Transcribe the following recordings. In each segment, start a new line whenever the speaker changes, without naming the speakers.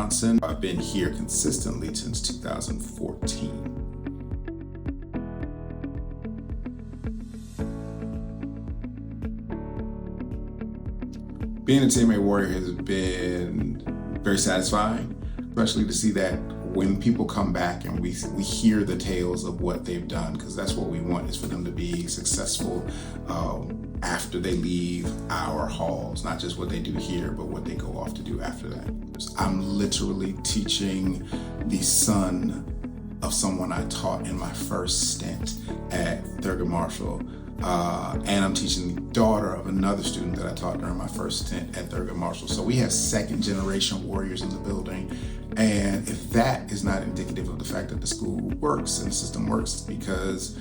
Johnson. I've been here consistently since 2014. Being a teammate warrior has been very satisfying, especially to see that when people come back and we hear the tales of what they've done, because that's what we want, is for them to be successful after they leave our halls, not just what they do here, but what they go off to do after that. I'm literally teaching the son of someone I taught in my first stint at Thurgood Marshall. And I'm teaching the daughter of another student that I taught during my first stint at Thurgood Marshall. So we have second generation warriors in the building. And if that is not indicative of the fact that the school works and the system works, because,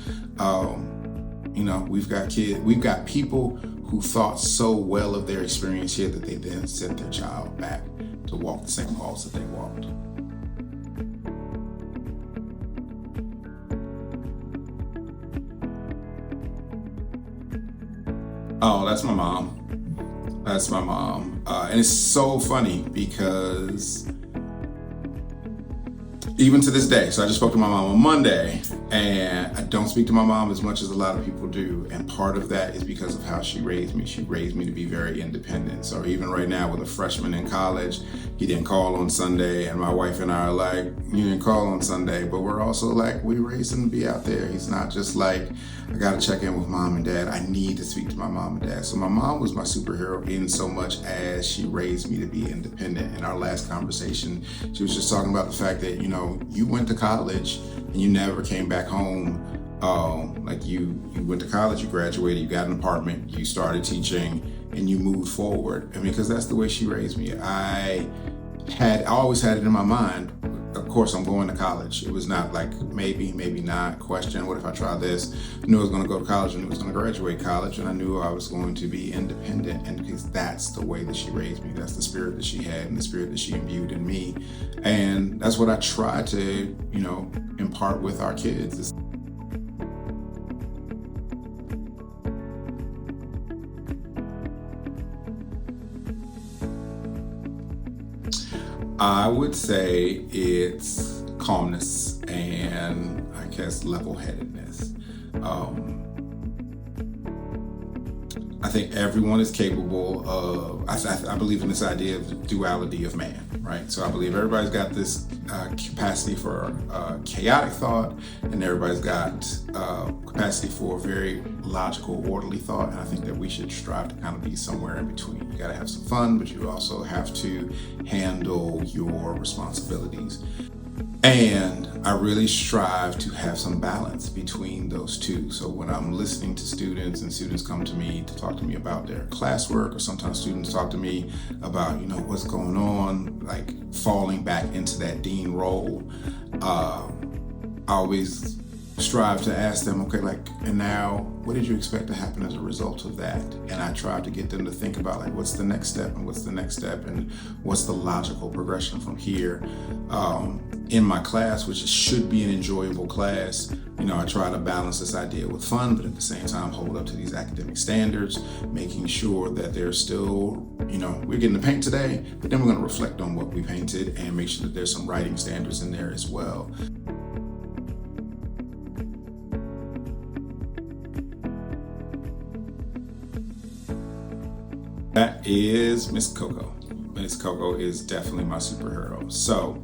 we've got people who thought so well of their experience here that they then sent their child back to walk the same halls that they walked. Oh, that's my mom. That's my mom. And it's so funny because even to this day, so I just spoke to my mom on Monday, and I don't speak to my mom as much as a lot of people do. And part of that is because of how she raised me. She raised me to be very independent. So even right now with a freshman in college, he didn't call on Sunday. And my wife and I are like, you didn't call on Sunday. But we're also like, we raised him to be out there. He's not just like, I got to check in with mom and dad. I need to speak to my mom and dad. So my mom was my superhero in so much as she raised me to be independent. In our last conversation, she was just talking about the fact that, you went to college and you never came back home. You went to college, you graduated, you got an apartment, you started teaching, and you moved forward. Because that's the way she raised me. I always had it in my mind, of course I'm going to college. It was not like maybe not, question, what if I try this? I knew I was going to go to college, and I was going to graduate college, and I knew I was going to be independent, and because that's the way that she raised me. That's the spirit that she had and the spirit that she imbued in me. And that's what I try to, impart with our kids. I would say it's calmness and I guess level-headedness. I think everyone is capable of, I believe in this idea of the duality of man, right? So I believe everybody's got this capacity for chaotic thought, and everybody's got capacity for very logical, orderly thought. And I think that we should strive to kind of be somewhere in between. You gotta have some fun, but you also have to handle your responsibilities. And I really strive to have some balance between those two. So when I'm listening to students and students come to me to talk to me about their classwork, or sometimes students talk to me about, what's going on, like falling back into that dean role, I always strive to ask them, okay, and now what did you expect to happen as a result of that? And I try to get them to think about what's the next step and what's the next step and what's the logical progression from here. In my class, which should be an enjoyable class, I try to balance this idea with fun, but at the same time hold up to these academic standards, making sure that there's still, we're getting to paint today, but then we're going to reflect on what we painted and make sure that there's some writing standards in there as well. That is Miss Coco. Miss Coco is definitely my superhero. So,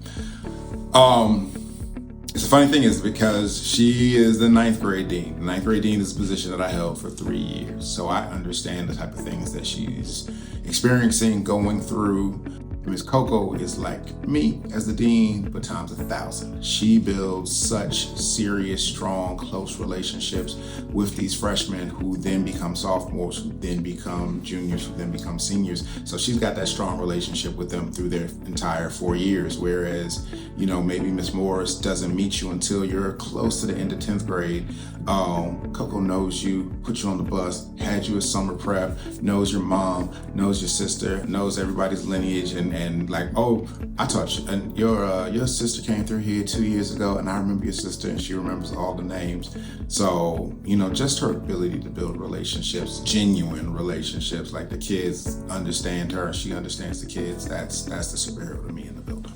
it's a funny thing is because she is the 9th grade dean. The 9th grade dean is a position that I held for 3 years. So I understand the type of things that she's experiencing, going through. Miss Coco is like me as the dean, but times 1,000. She builds such serious, strong, close relationships with these freshmen who then become sophomores, who then become juniors, who then become seniors. So she's got that strong relationship with them through their entire 4 years. Whereas, maybe Miss Morris doesn't meet you until you're close to the end of 10th grade. Coco knows you, put you on the bus, had you a summer prep, knows your mom, knows your sister, knows everybody's lineage, and I taught you, and your sister came through here 2 years ago, and I remember your sister, and she remembers all the names. So, just her ability to build relationships, genuine relationships, like the kids understand her, she understands the kids. That's the superhero to me in the building.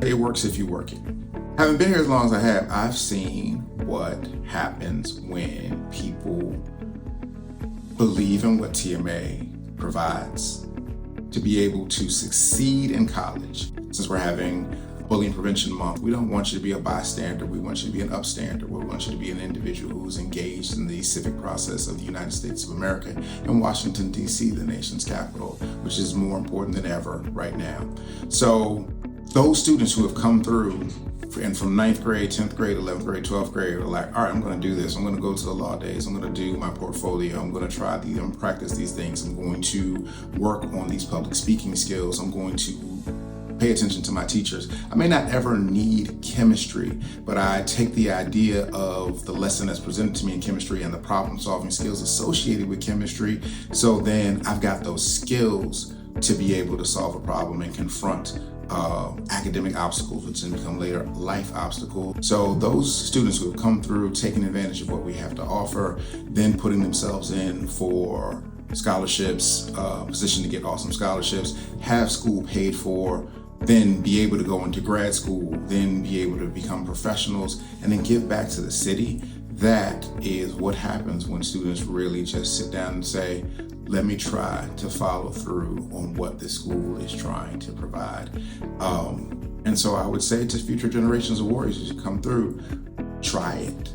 It works if you work it. Having been here as long as I have, I've seen what happens when people believe in what TMA provides to be able to succeed in college. Since we're having Bullying Prevention Month, we don't want you to be a bystander. We want you to be an upstander. We want you to be an individual who's engaged in the civic process of the United States of America and Washington, D.C., the nation's capital, which is more important than ever right now. So those students who have come through and from 9th grade, 10th grade, 11th grade, 12th grade are like, all right, I'm going to do this. I'm going to go to the law days. I'm going to do my portfolio. I'm going to try these and practice these things. I'm going to work on these public speaking skills. I'm going to pay attention to my teachers. I may not ever need chemistry, but I take the idea of the lesson that's presented to me in chemistry and the problem solving skills associated with chemistry. So then I've got those skills to be able to solve a problem and confront academic obstacles, which then become later life obstacles. So those students who have come through, taking advantage of what we have to offer, then putting themselves in for scholarships, position to get awesome scholarships, have school paid for, then be able to go into grad school, then be able to become professionals, and then give back to the city. That is what happens when students really just sit down and say, let me try to follow through on what this school is trying to provide. And so I would say to future generations of warriors as you come through, try it.